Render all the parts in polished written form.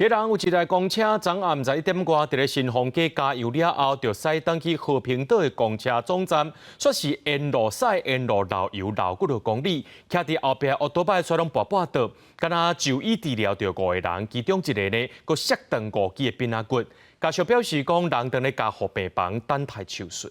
宜兰有一台公车，昨暗在1点外，伫咧新丰街加油了后，就驶登去和平岛的公车总站，说是沿路驶沿路漏油漏几多公里，徛伫后壁奥多拜却拢跋跋倒，敢若就医治疗着5个人，其中一个呢，佮摔断5支的髌仔骨。家属表示讲，人当咧加护病房等待手术。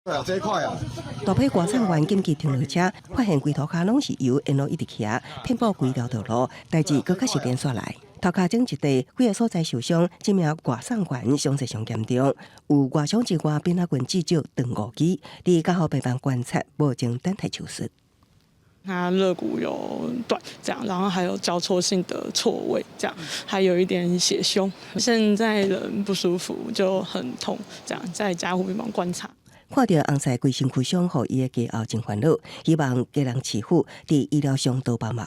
对啊，这一块啊。大批外省员紧急停落车，发现规涂骹拢是油，沿路一直徛，遍布规条道路，代志佫较是连续来。头壳整一地，几个所在受伤，这名外省员伤势上严重，有外伤之外，髌仔骨至少断5支，伫家护病房观察，目前等待手术。 他肋骨有断，这样，然后还有交错性的错位，这样，还有一点血胸。现在人不舒服，就很痛，这样，在加护病房观察。 看到红晒规身躯伤，互伊的家后真烦恼，希望家人市府伫医疗上多帮忙，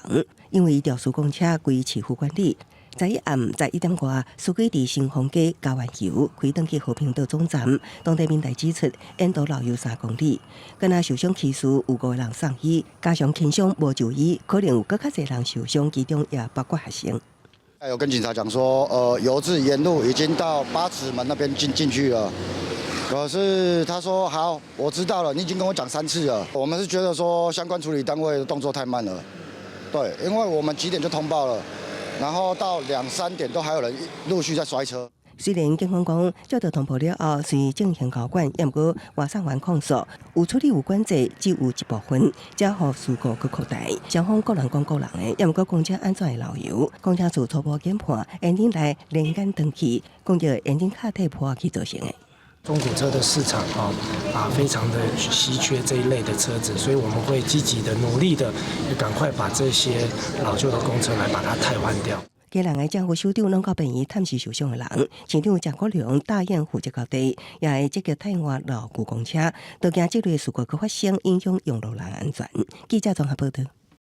因为调输公车归市府管理。在暗在1点外，司机伫新丰街加完油，开登去和平岛总站。当地民代指出，沿途漏油3公里，敢若受伤起诉有5个人送医，加上轻伤无就医，可能有更较侪人受伤，其中也包括学生。 有跟警察讲说，油质沿路已经到8尺门那边进去了。 可是他说好，我知道了，你已经跟我讲3次了。我们是觉得说相关处理单位的动作太慢了，对，因为我们几点就通报了，然后到2、3点都还有人陆续在摔车。虽然警方讲接到通报了后，虽进行交管，也毋过外省员控诉有处理有管制，只有一部分，才互事故去扩大。双方各人讲各人的，也毋过公车安怎会漏油？公车处初步检判，引擎内连杆断去，讲着引擎卡体破去造成的。 中古车的市场非常的稀缺这一类的车子，所以我们会积极的、努力的，赶快把这些老旧的公车来把它汰换掉。家人的政府首长拢到病院探视受伤的人，市长蒋国良答应负责到底，也会积极汰换老旧公车，都惊这类事故搁发生，影响用路人安全。记者综合报道。